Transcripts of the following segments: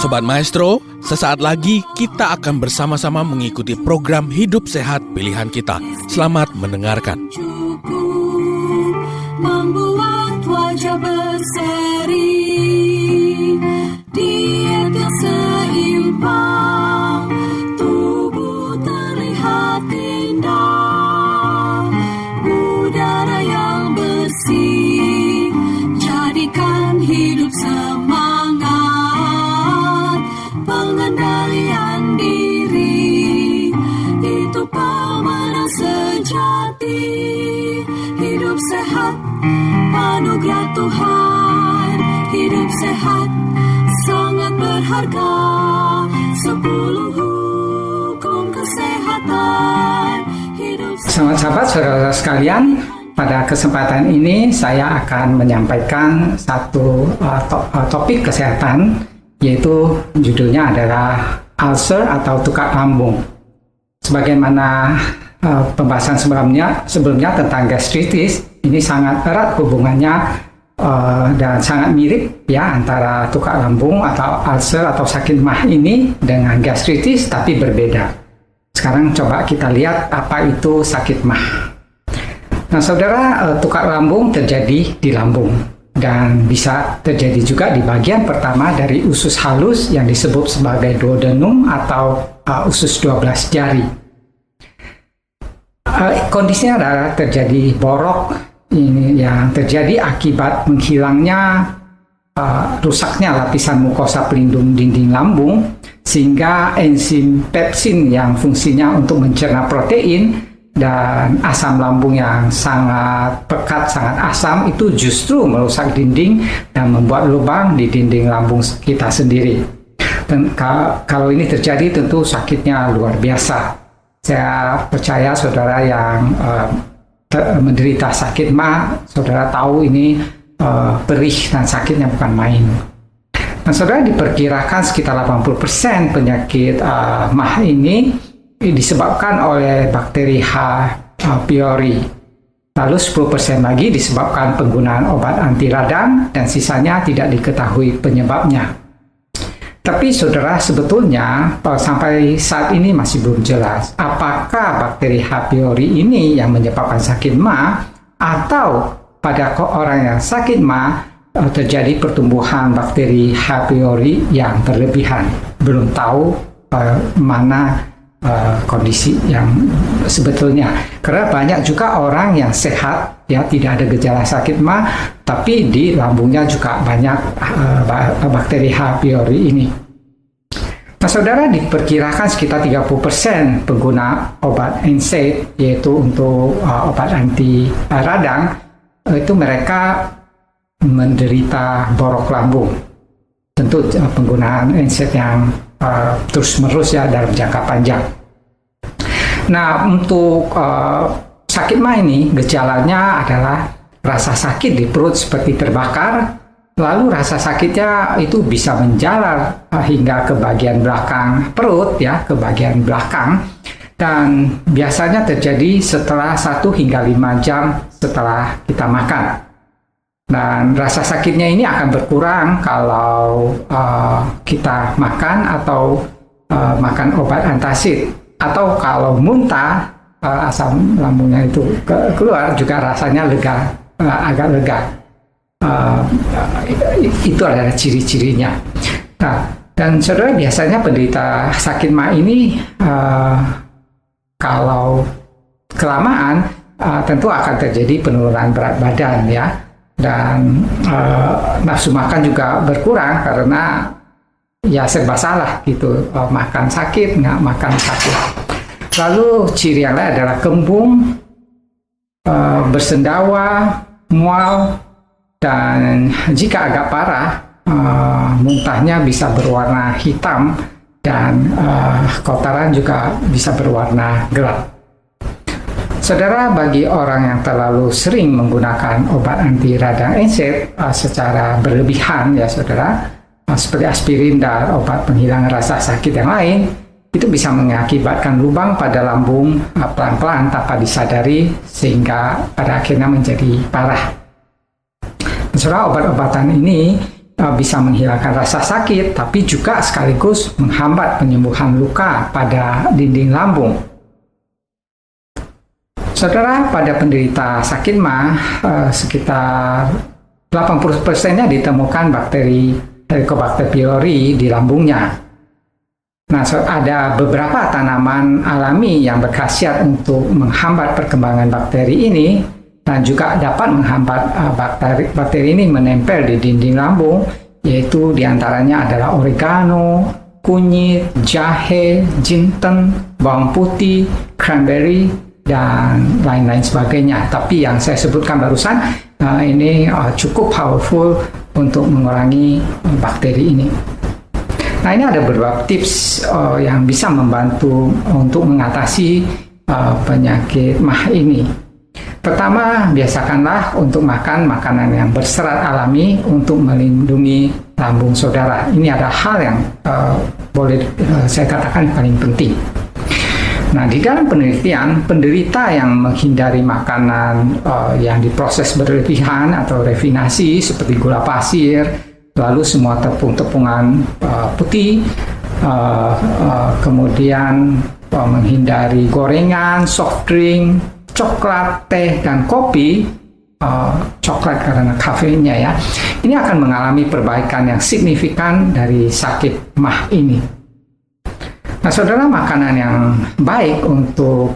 Sobat Maestro, sesaat lagi kita akan bersama-sama mengikuti program Hidup Sehat Pilihan Kita. Selamat mendengarkan. Membuat wajah berseri, diet yang seimbang, tubuh terlihat indah, udara yang bersih, jadikan hidup semangat, pengendalian diri, itu pemenang sejati. Hidup sehat, anugerah Tuhan. Hidup sehat, sangat berharga. 10 hukum kesehatan. Selamat sahabat, saudara sekalian. Pada kesempatan ini saya akan menyampaikan satu topik kesehatan, yaitu judulnya adalah ulcer atau tukak lambung. Sebagaimana pembahasan sebelumnya tentang gastritis, ini sangat erat hubungannya dan sangat mirip ya antara tukak lambung atau ulcer atau sakit mah ini dengan gastritis, tapi berbeda. Sekarang coba kita lihat apa itu sakit mah. Nah saudara, tukak lambung terjadi di lambung dan bisa terjadi juga di bagian pertama dari usus halus yang disebut sebagai duodenum atau usus 12 jari. Kondisinya adalah terjadi borok ini yang terjadi akibat menghilangnya rusaknya lapisan mukosa pelindung dinding lambung, sehingga enzim pepsin yang fungsinya untuk mencerna protein dan asam lambung yang sangat pekat, sangat asam, itu justru merusak dinding dan membuat lubang di dinding lambung kita sendiri. Dan kalau ini terjadi tentu sakitnya luar biasa. Saya percaya saudara yang menderita sakit mah, saudara tahu ini perih dan sakitnya bukan main. Nah, saudara, diperkirakan sekitar 80% penyakit mah ini disebabkan oleh bakteri H. pylori. Lalu 10% lagi disebabkan penggunaan obat anti radang dan sisanya tidak diketahui penyebabnya. Tapi saudara, sebetulnya sampai saat ini masih belum jelas apakah bakteri H. pylori ini yang menyebabkan sakit mah, atau pada orang yang sakit mah terjadi pertumbuhan bakteri H. pylori yang berlebihan. Belum tahu mana kondisi yang sebetulnya, karena banyak juga orang yang sehat ya, tidak ada gejala sakit mah, tapi di lambungnya juga banyak bakteri H. pylori ini. Nah saudara, diperkirakan sekitar 30% pengguna obat NSAID, yaitu untuk obat anti radang, itu mereka menderita borok lambung. Tentu penggunaan NSAID yang terus-menerus ya dalam jangka panjang. Nah, untuk sakit mah ini gejalanya adalah rasa sakit di perut seperti terbakar, lalu rasa sakitnya itu bisa menjalar hingga ke bagian belakang perut ya, ke bagian belakang, dan biasanya terjadi setelah 1 hingga 5 jam setelah kita makan. Dan rasa sakitnya ini akan berkurang kalau kita makan atau makan obat antacid, atau kalau muntah, asam lambungnya itu keluar juga rasanya lega, agak lega. Itu adalah ciri-cirinya. Nah, dan saudara, biasanya penderita sakit mah ini kalau kelamaan tentu akan terjadi penurunan berat badan ya. Dan nafsu makan juga berkurang karena ya serba salah gitu, makan sakit, nggak makan sakit. Lalu ciri yang lain adalah kembung, bersendawa, mual, dan jika agak parah, muntahnya bisa berwarna hitam dan kotoran juga bisa berwarna gelap. Saudara, bagi orang yang terlalu sering menggunakan obat anti radang NSAID secara berlebihan ya saudara, seperti aspirin dan obat penghilang rasa sakit yang lain, itu bisa mengakibatkan lubang pada lambung pelan-pelan tanpa disadari, sehingga pada akhirnya menjadi parah. Saudara, obat-obatan ini bisa menghilangkan rasa sakit, tapi juga sekaligus menghambat penyembuhan luka pada dinding lambung. Saudara, pada penderita sakit MAH, sekitar 80%-nya ditemukan bakteri Helicobacter pylori di lambungnya. Nah, ada beberapa tanaman alami yang berkhasiat untuk menghambat perkembangan bakteri ini dan juga dapat menghambat bakteri ini menempel di dinding lambung, yaitu diantaranya adalah oregano, kunyit, jahe, jinten, bawang putih, cranberry, dan lain-lain sebagainya. Tapi yang saya sebutkan barusan ini cukup powerful untuk mengurangi bakteri ini. Nah, ini ada beberapa tips yang bisa membantu untuk mengatasi penyakit MAH ini. Pertama, biasakanlah untuk makan makanan yang berserat alami untuk melindungi lambung saudara. Ini adalah hal yang boleh saya katakan paling penting. Nah, di dalam penelitian, penderita yang menghindari makanan yang diproses berlebihan atau refinasi seperti gula pasir, lalu semua tepung-tepungan putih, kemudian menghindari gorengan, soft drink, coklat, teh, dan kopi, coklat karena kafeinnya ya, ini akan mengalami perbaikan yang signifikan dari sakit MAH ini. Nah, saudara, makanan yang baik untuk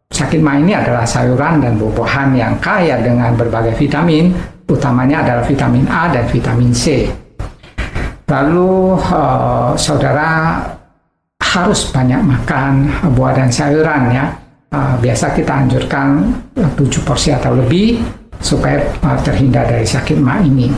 sakit MAH ini adalah sayuran dan buah-buahan yang kaya dengan berbagai vitamin, utamanya adalah vitamin A dan vitamin C. Lalu saudara harus banyak makan buah dan sayuran ya. Biasa kita anjurkan 7 porsi atau lebih supaya terhindar dari sakit MAH ini.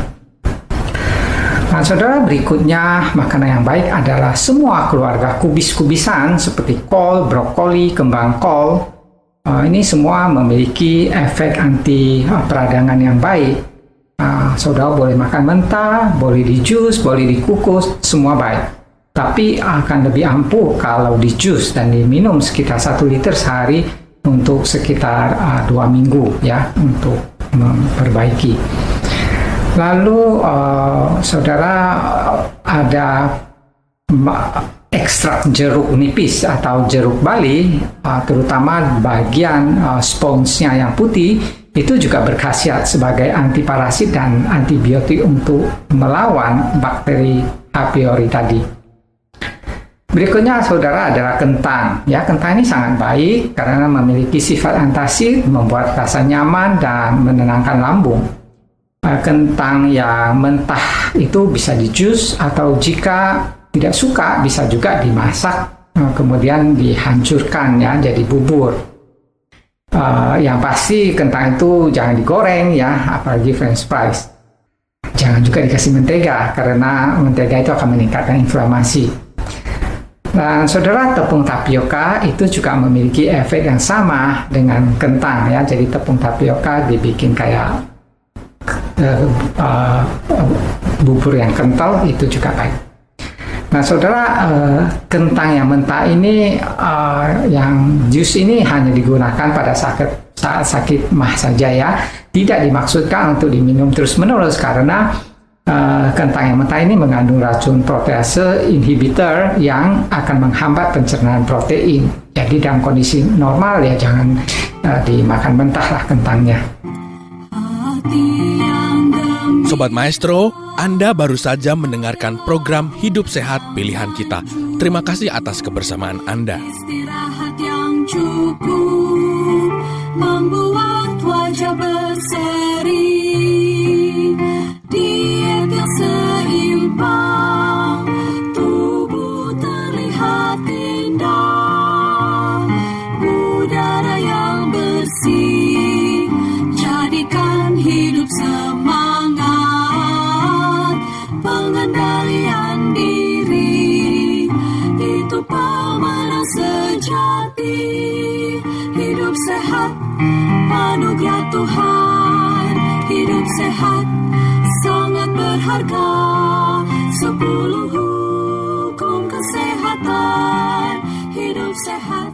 Nah, saudara, berikutnya makanan yang baik adalah semua keluarga kubis-kubisan seperti kol, brokoli, kembang kol. Ini semua memiliki efek anti peradangan yang baik. Saudara boleh makan mentah, boleh di jus, boleh dikukus, semua baik. Tapi akan lebih ampuh kalau di jus dan diminum sekitar 1 liter sehari untuk sekitar 2 minggu ya, untuk memperbaiki. Lalu saudara, ada ekstrak jeruk nipis atau jeruk Bali, terutama bagian sponsnya yang putih, itu juga berkhasiat sebagai antiparasit dan antibiotik untuk melawan bakteri H. pylori tadi. Berikutnya, saudara, adalah kentang. Ya, kentang ini sangat baik karena memiliki sifat antasid, membuat rasa nyaman dan menenangkan lambung. Kentang yang mentah itu bisa di jus atau jika tidak suka bisa juga dimasak, kemudian dihancurkan ya jadi bubur. Yang pasti kentang itu jangan digoreng ya, apalagi french fries. Jangan juga dikasih mentega karena mentega itu akan meningkatkan inflamasi. Dan saudara, tepung tapioka itu juga memiliki efek yang sama dengan kentang ya. Jadi tepung tapioka dibikin kayak bubur yang kental, itu juga baik. Nah, saudara, kentang yang mentah ini, yang jus ini hanya digunakan pada saat sakit MAH saja ya. Tidak dimaksudkan untuk diminum terus-menerus karena kentang yang mentah ini mengandung racun protease inhibitor yang akan menghambat pencernaan protein. Jadi dalam kondisi normal ya jangan dimakan mentah lah kentangnya. Sobat Maestro, Anda baru saja mendengarkan program Hidup Sehat Pilihan Kita. Terima kasih atas kebersamaan Anda. Istirahat yang cukup membuat wajah berseri. Diet yang seimbang, tubuh terlihat indah. Udara yang bersih, jadikan hidup semangat. Pengendalian diri, itu pemenang sejati. Hidup sehat, anugerah Tuhan. Hidup sehat, sangat berharga. 10 hukum kesehatan. Hidup sehat.